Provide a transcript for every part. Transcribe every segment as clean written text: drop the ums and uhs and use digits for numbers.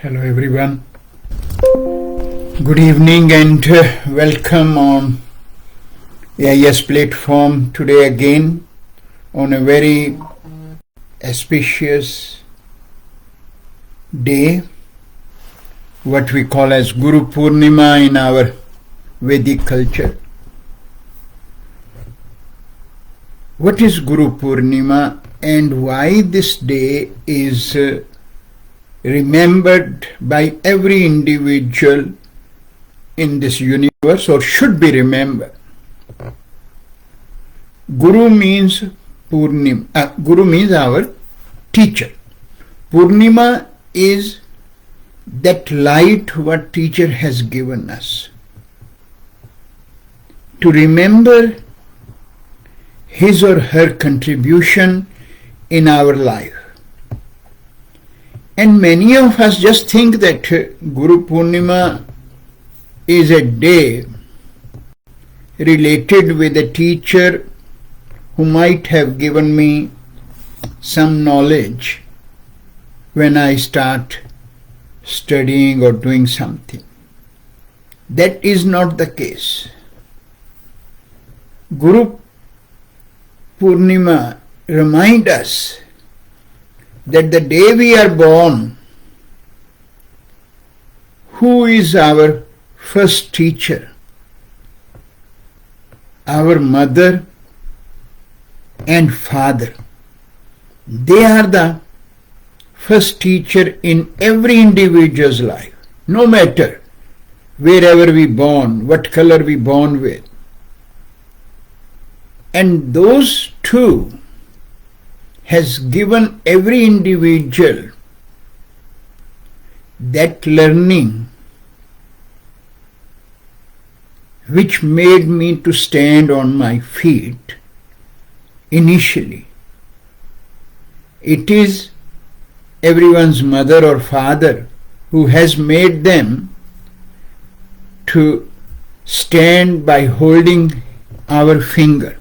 Hello everyone. Good evening and welcome on AIS platform today again on a very auspicious day, what we call as Guru Purnima in our Vedic culture. What is Guru Purnima and why this day is remembered by every individual in this universe, or should be remembered? Guru means Purnima. Guru means our teacher. Purnima is that light what teacher has given us to remember his or her contribution in our life. And many of us just think that Guru Purnima is a day related with a teacher who might have given me some knowledge when I start studying or doing something. That is not the case. Guru Purnima reminds us that the day we are born, who is our first teacher? Our mother and father. They are the first teacher in every individual's life, no matter wherever we born, what color we born with. And those two has given every individual that learning which made me to stand on my feet initially. It is everyone's mother or father who has made them to stand by holding our finger.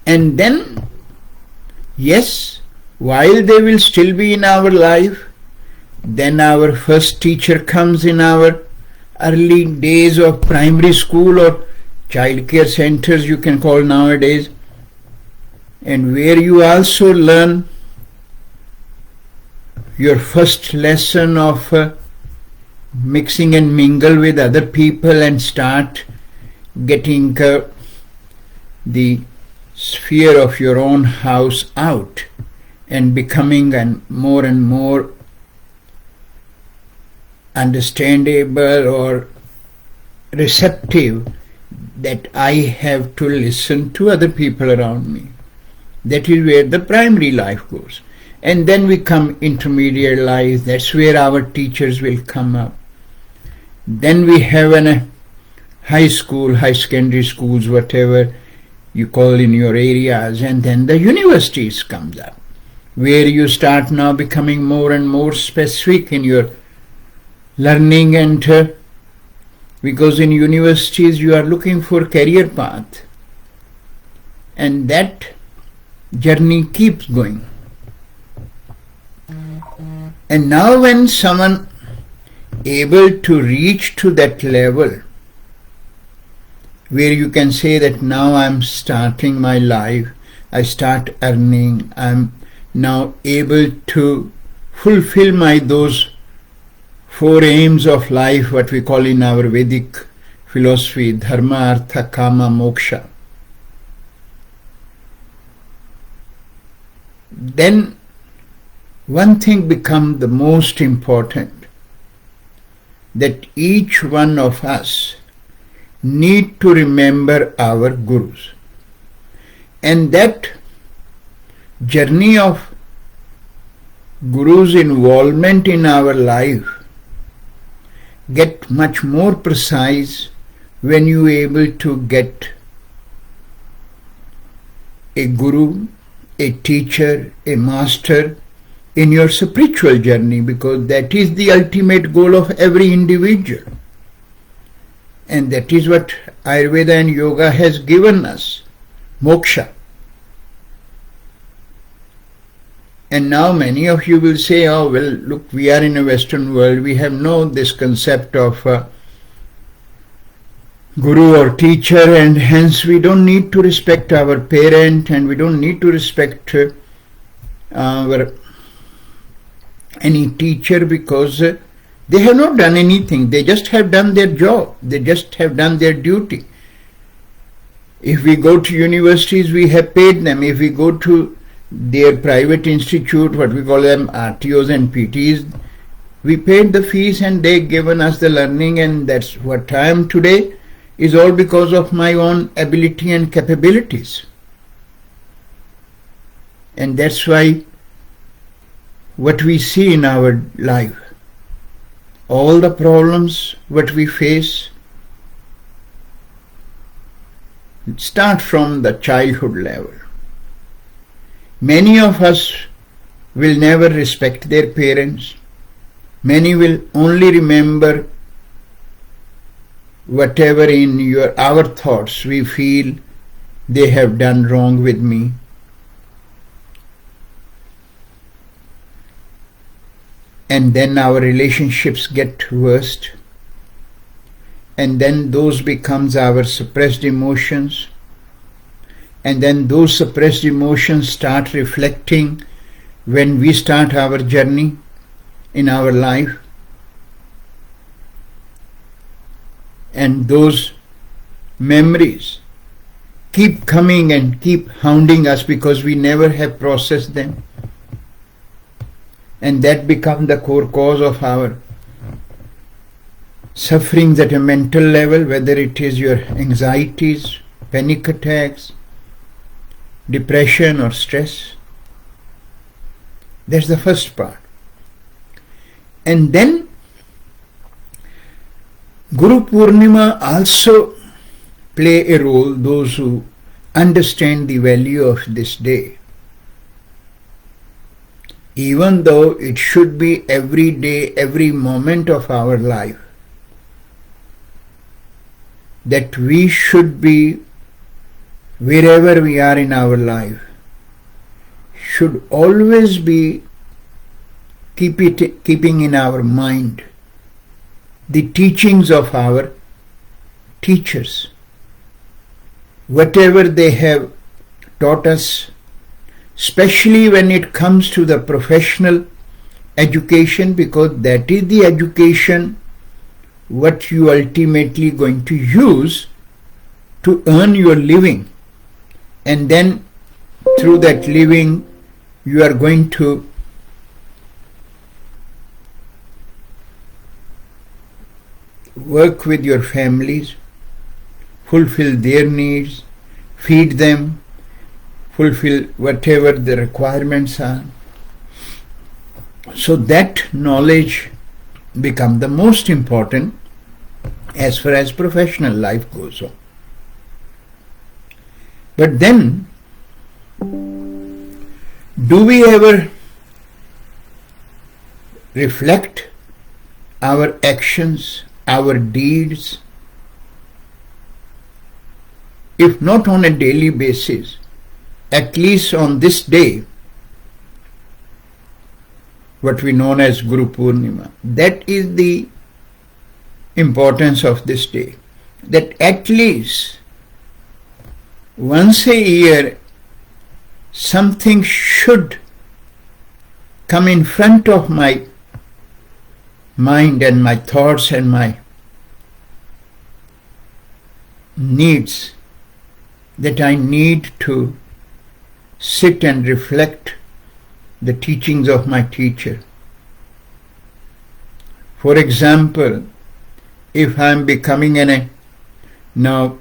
And then, yes, while they will still be in our life, then our first teacher comes in our early days of primary school or child care centers, you can call nowadays, and where you also learn your first lesson of mixing and mingle with other people and start getting the sphere of your own house out and becoming more and more understandable or receptive that I have to listen to other people around me. That is where the primary life goes. And then we come intermediate life, that's where our teachers will come up. Then we have a high school, high secondary schools, whatever you call in your areas, and then the universities comes up, where you start now becoming more and more specific in your learning, and because in universities you are looking for career path, and that journey keeps going. And now when someone able to reach to that level where you can say that now I'm starting my life, I start earning, I'm now able to fulfill my those four aims of life, what we call in our Vedic philosophy, Dharma, Artha, Kama, Moksha. Then one thing becomes the most important, that each one of us need to remember our gurus. And that journey of guru's involvement in our life get much more precise when you are able to get a guru, a teacher, a master in your spiritual journey, because that is the ultimate goal of every individual. And that is what Ayurveda and Yoga has given us, moksha. And now many of you will say, oh well, look, we are in a Western world, we have no this concept of guru or teacher, and hence we don't need to respect our parent, and we don't need to respect our any teacher, because they have not done anything. They just have done their job. They just have done their duty. If we go to universities, we have paid them. If we go to their private institute, what we call them RTOs and PTs, we paid the fees and they given us the learning, and that's what I am today, is all because of my own ability and capabilities. And that's why what we see in our life, all the problems what we face, start from the childhood level. Our of us will never respect their parents. Many will only remember whatever in our thoughts we feel they have done wrong with me. And then our relationships get worst. And then those becomes our suppressed emotions. And then those suppressed emotions start reflecting when we start our journey in our life. And those memories keep coming and keep hounding us because we never have processed them. And that becomes the core cause of our sufferings at a mental level, whether it is your anxieties, panic attacks, depression or stress. That's the first part. And then Guru Purnima also play a role, those who understand the value of this day. Even though it should be every day, every moment of our life, that we should be, wherever we are in our life, should always be keeping in our mind the teachings of our teachers, whatever they have taught us, especially when it comes to the professional education, because that is the education what you ultimately going to use to earn your living. And then through that living you are going to work with your families, fulfill their needs, feed them, fulfill whatever the requirements are. So that knowledge becomes the most important as far as professional life goes on. But then, do we ever reflect our actions, our deeds? If not on a daily basis, at least on this day, what we know as Guru Purnima. That is the importance of this day. That at least once a year something should come in front of my mind and my thoughts and my needs, that I need to sit and reflect the teachings of my teacher. For example, if I am becoming now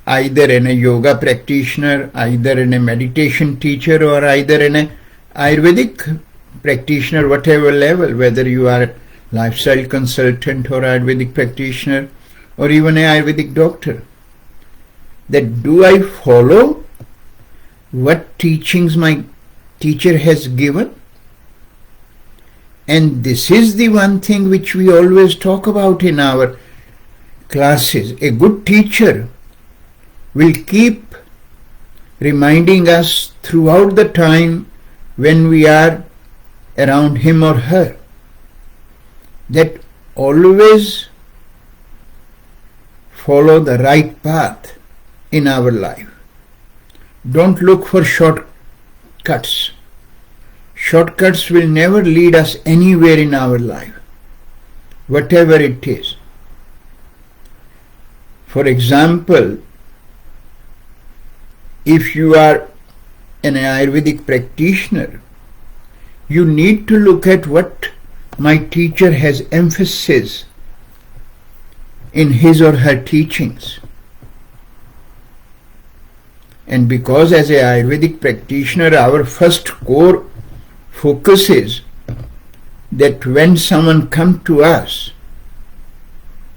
either a yoga practitioner, either a meditation teacher, or either a Ayurvedic practitioner, whatever level, whether you are a lifestyle consultant or Ayurvedic practitioner or even a Ayurvedic doctor, that do I follow what teachings my teacher has given? And this is the one thing which we always talk about in our classes. A good teacher will keep reminding us throughout the time when we are around him or her, that always follow the right path in our life. Don't look for shortcuts. Shortcuts will never lead us anywhere in our life, whatever it is. For example, if you are an Ayurvedic practitioner, you need to look at what my teacher has emphasis in his or her teachings. And because as an Ayurvedic practitioner, our first core focus is that when someone comes to us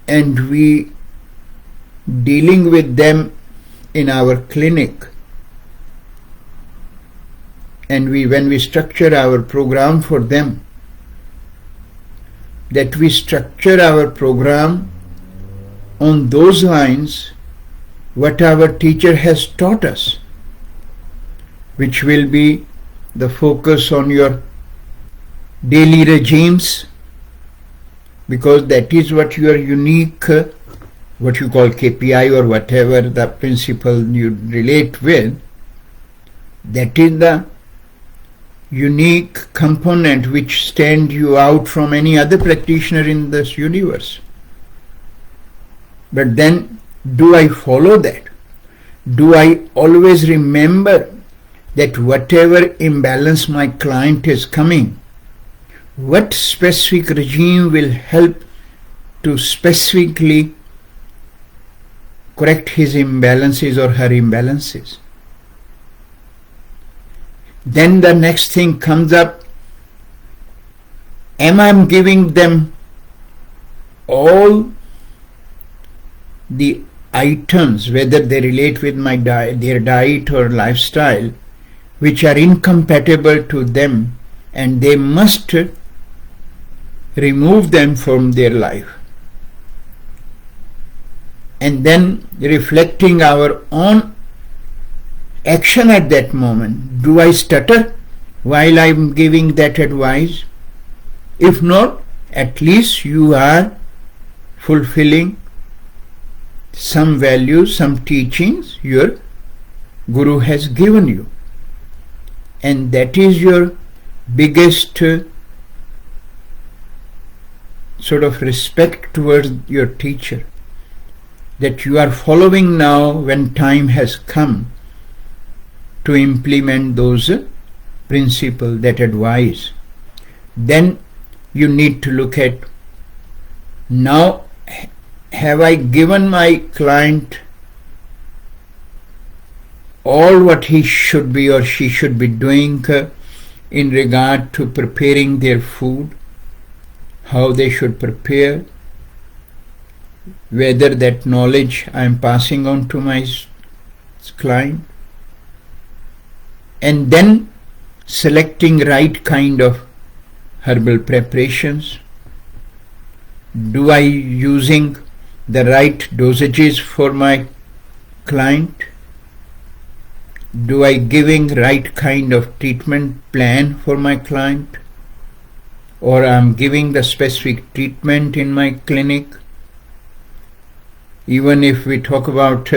and we dealing with them in our clinic, and when we structure our program for them, that we structure our program on those lines what our teacher has taught us, which will be the focus on your daily regimes, because that is what your unique, what you call KPI or whatever the principle you relate with, that is the unique component which stands you out from any other practitioner in this universe. But then, do I follow that? Do I always remember that whatever imbalance my client is coming, what specific regime will help to specifically correct his imbalances or her imbalances? Then the next thing comes up, am I giving them all the items, whether they relate with my diet, their diet or lifestyle, which are incompatible to them, and they must remove them from their life? And then reflecting our own action at that moment. Do I stutter while I'm giving that advice? If not, at least you are fulfilling some values, some teachings your Guru has given you. And that is your biggest sort of respect towards your teacher, that you are following now when time has come to implement those principles, that advice. Then you need to look at, now have I given my client all what he should be or she should be doing in regard to preparing their food, how they should prepare, whether that knowledge I am passing on to my client, and then selecting right kind of herbal preparations. Do I using the right dosages for my client? Do I giving right kind of treatment plan for my client? Or I'm giving the specific treatment in my clinic? Even if we talk about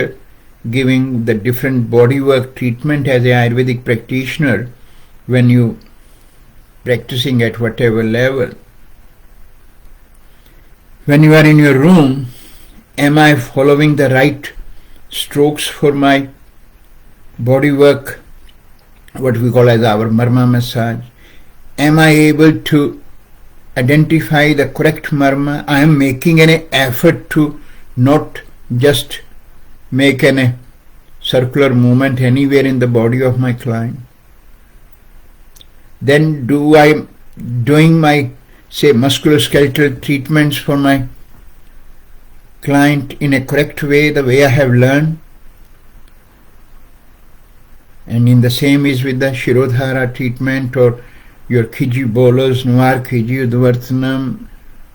giving the different bodywork treatment as an Ayurvedic practitioner, when you practicing at whatever level, when you are in your room, am I following the right strokes for my bodywork, what we call as our marma massage? Am I able to identify the correct marma? I am making an effort to not just make a circular movement anywhere in the body of my client. Then do I doing my, say, musculoskeletal treatments for my client in a correct way, the way I have learned? And in the same is with the Shirodhara treatment or your Khiji bolas, Nuar Khiji, Udvarthanam,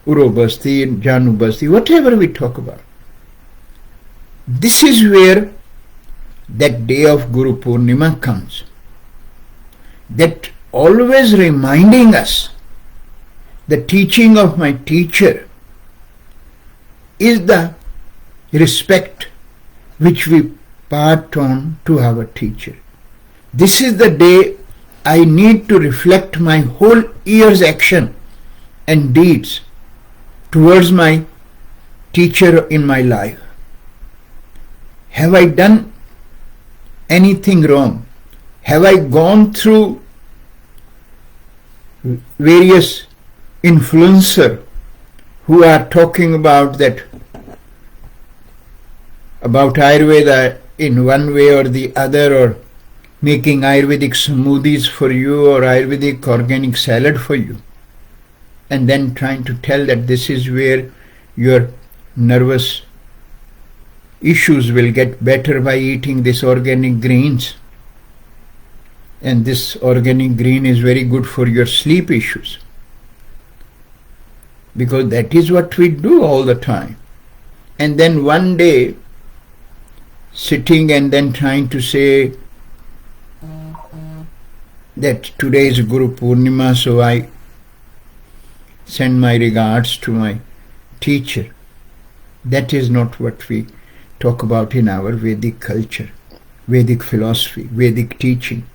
Urobasti, Janubasti, whatever we talk about. This is where that day of Guru Purnima comes. That always reminding us the teaching of my teacher is the respect which we part on to our teacher. This is the day I need to reflect my whole year's action and deeds towards my teacher in my life. Have I done anything wrong? Have I gone through various influencers who are talking about Ayurveda in one way or the other, or making Ayurvedic smoothies for you or Ayurvedic organic salad for you, and then trying to tell that this is where your nervous issues will get better by eating this organic greens, and this organic green is very good for your sleep issues, because that is what we do all the time. And then one day sitting and then trying to say that today is Guru Purnima, so I send my regards to my teacher. That is not what we talk about in our Vedic culture, Vedic philosophy, Vedic teaching.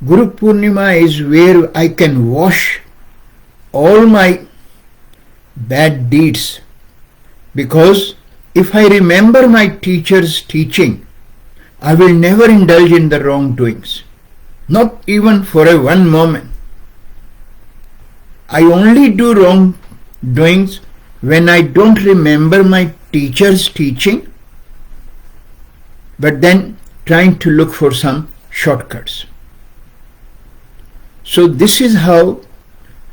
Guru Purnima is where I can wash all my bad deeds, because if I remember my teacher's teaching, I will never indulge in the wrongdoings, not even for one moment. I only do wrongdoings when I don't remember my teacher's teaching, but then trying to look for some shortcuts. So this is how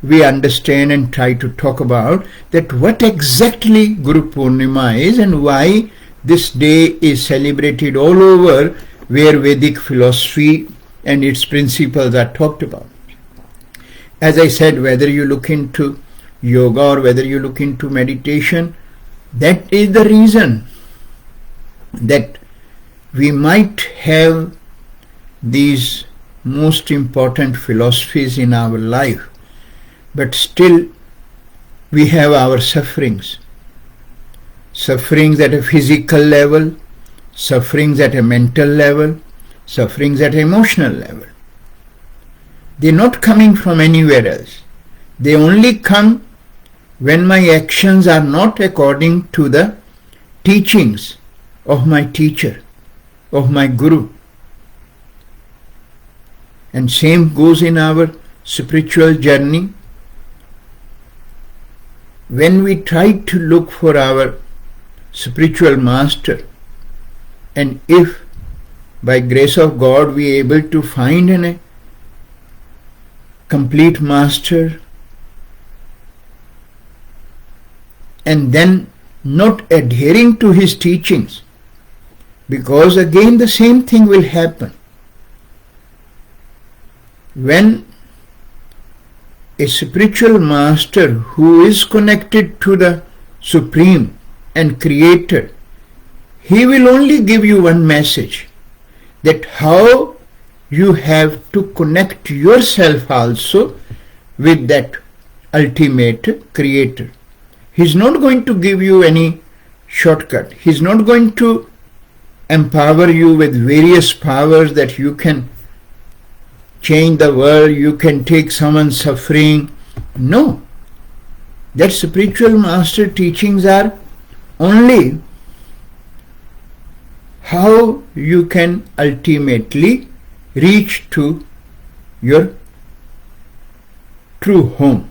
we understand and try to talk about that what exactly Guru Purnima is and why this day is celebrated all over where Vedic philosophy and its principles are talked about. As I said, whether you look into yoga or whether you look into meditation, that is the reason that we might have these most important philosophies in our life, but still we have our sufferings. Sufferings at a physical level, sufferings at a mental level, sufferings at an emotional level. They are not coming from anywhere else. They only come when my actions are not according to the teachings of my teacher, of my Guru. And same goes in our spiritual journey. When we try to look for our spiritual master, and if by grace of God we are able to find a complete master, and then not adhering to his teachings, because again the same thing will happen. When a spiritual master who is connected to the Supreme and Creator, he will only give you one message, that how you have to connect yourself also with that ultimate Creator. He is not going to give you any shortcut. He is not going to empower you with various powers that you can change the world, you can take someone's suffering. No. That spiritual master teachings are only how you can ultimately reach to your true home.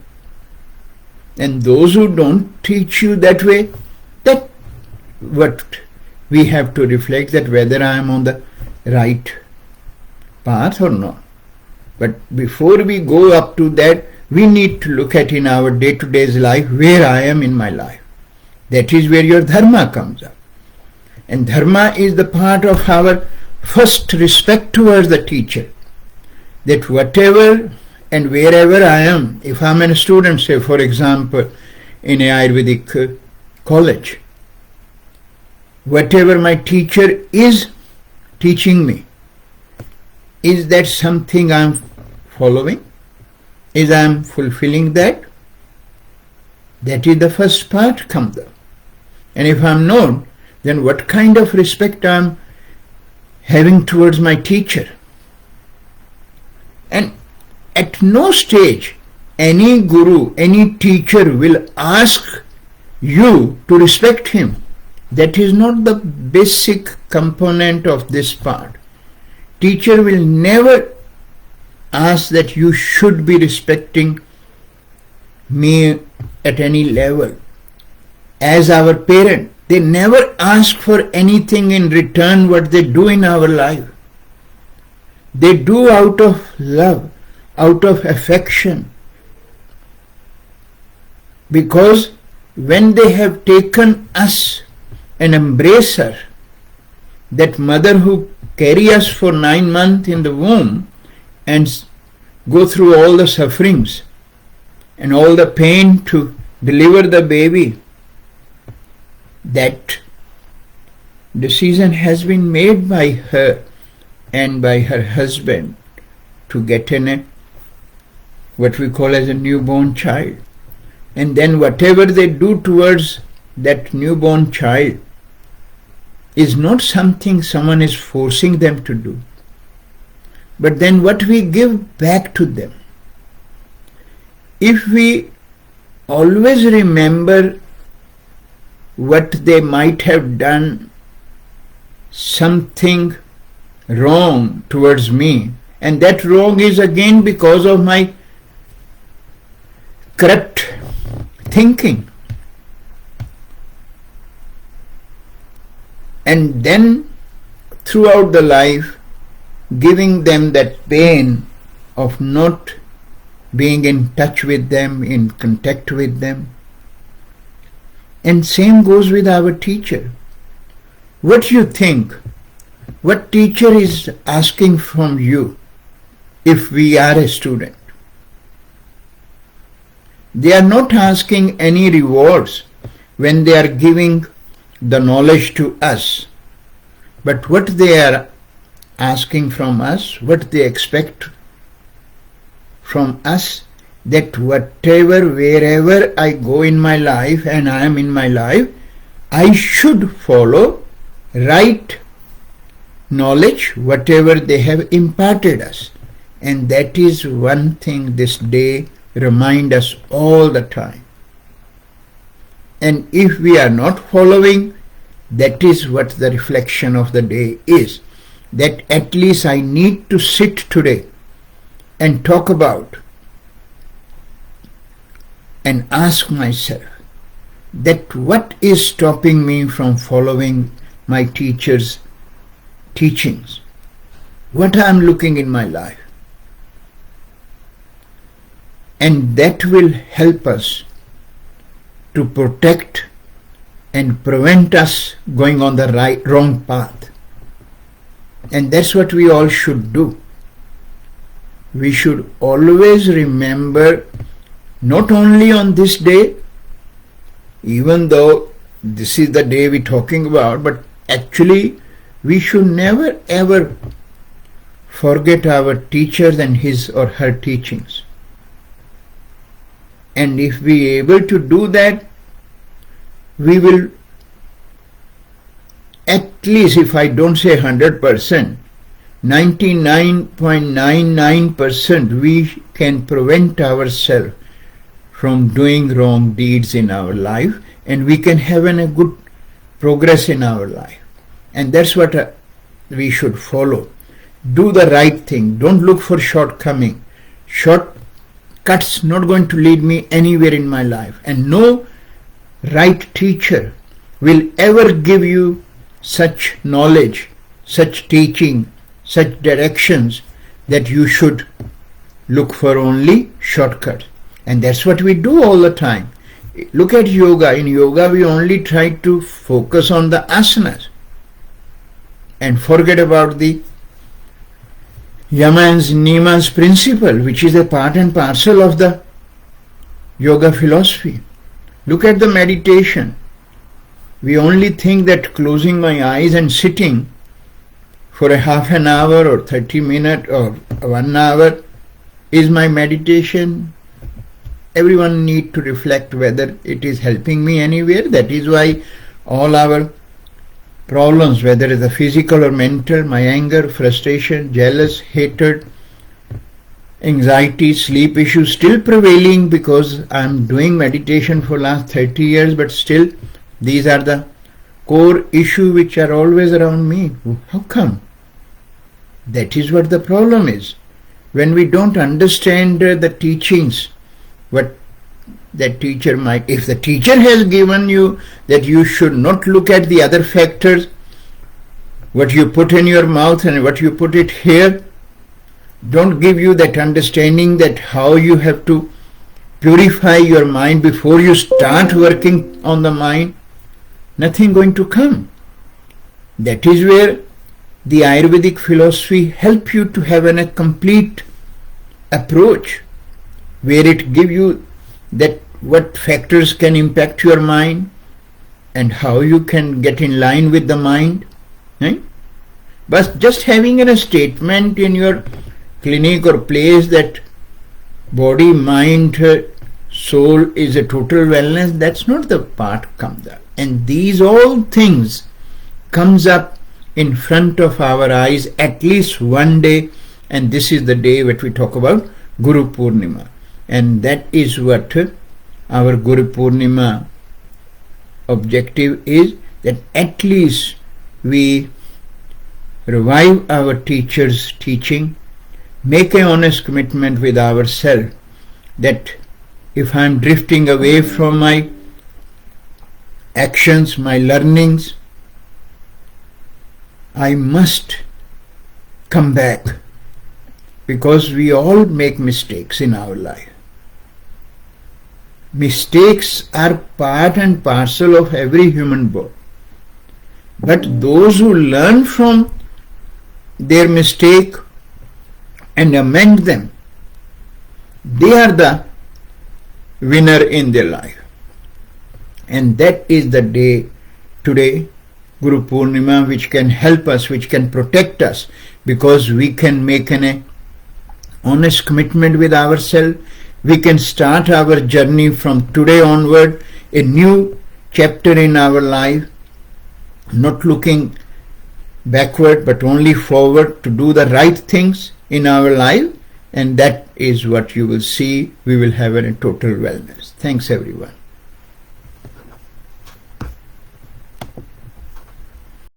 And those who don't teach you that way, that what we have to reflect, that whether I am on the right path or not. But before we go up to that, we need to look at in our day-to-day life where I am in my life. That is where your Dharma comes up. And Dharma is the part of our first respect towards the teacher. That whatever and wherever I am, if I am a student, say for example, in a Ayurvedic college, whatever my teacher is teaching me, is that something I am following? Is I am fulfilling that? That is the first part comes up. And if I am not, then what kind of respect I am having towards my teacher? And at no stage any guru, any teacher will ask you to respect him. That is not the basic component of this part. Teacher will never ask that you should be respecting me at any level. As our parent, they never ask for anything in return what they do in our life. They do out of love, out of affection. Because when they have taken us and embrace her, that mother who carry us for 9 months in the womb and go through all the sufferings and all the pain to deliver the baby, that decision has been made by her and by her husband to get in a what we call as a newborn child. And then whatever they do towards that newborn child is not something someone is forcing them to do, but then what we give back to them. If we always remember what they might have done something wrong towards me, and that wrong is again because of my corrupt thinking, and then throughout the life giving them that pain of not being in touch with them, in contact with them. And same goes with our teacher. What do you think? What teacher is asking from you if we are a student? They are not asking any rewards when they are giving the knowledge to us. But what they are asking from us, what they expect from us, that whatever, wherever I go in my life and I am in my life, I should follow right knowledge, whatever they have imparted us. And that is one thing this day remind us all the time. And if we are not following, that is what the reflection of the day is. That at least I need to sit today and talk about and ask myself that what is stopping me from following my teacher's teachings? What I am looking in my life? And that will help us to protect and prevent us going on the wrong path. And that's what we all should do. We should always remember, not only on this day, even though this is the day we're talking about, but actually we should never ever forget our teachers and his or her teachings. And if we are able to do that, we will, at least if I don't say 100%, 99.99% we can prevent ourselves from doing wrong deeds in our life, and we can have a good progress in our life. And that's what we should follow. Do the right thing. Don't look for shortcoming. Shortcuts not going to lead me anywhere in my life. And no right teacher will ever give you such knowledge, such teaching, such directions that you should look for only shortcuts. And that's what we do all the time. Look at yoga. In yoga we only try to focus on the asanas and forget about the yamas, niyamas principle, which is a part and parcel of the yoga philosophy. Look at the meditation. We only think that closing my eyes and sitting for a half an hour or 30 minutes or 1 hour Is my meditation, everyone need to reflect whether it is helping me anywhere. That is why all our problems, whether it's a physical or mental, my anger, frustration, jealous, hatred, anxiety, sleep issues still prevailing, because I'm doing meditation for last 30 years, but still these are the core issues which are always around me. How come? That is what the problem is. When we don't understand the teachings, what that teacher might, if the teacher has given you that you should not look at the other factors, what you put in your mouth and what you put it here, don't give you that understanding that how you have to purify your mind before you start working on the mind, nothing going to come. That is where the Ayurvedic philosophy help you to have a complete approach, where it give you that what factors can impact your mind and how you can get in line with the mind. Right? But just having a statement in your clinic or place that body, mind, soul is a total wellness, that's not the part comes up. And these all things comes up in front of our eyes at least one day, and this is the day that we talk about Guru Purnima. And that is what our Guru Purnima objective is, that at least we revive our teacher's teaching, make an honest commitment with ourselves that if I am drifting away from my actions, my learnings, I must come back, because we all make mistakes in our life. Mistakes are part and parcel of every human being. But those who learn from their mistake and amend them, they are the winner in their life. And that is the day today, Guru Purnima, which can help us, which can protect us, because we can make an honest commitment with ourselves. We can start our journey from today onward, a new chapter in our life, not looking backward but only forward to do the right things in our life, and that is what you will see. We will have a total wellness. Thanks everyone.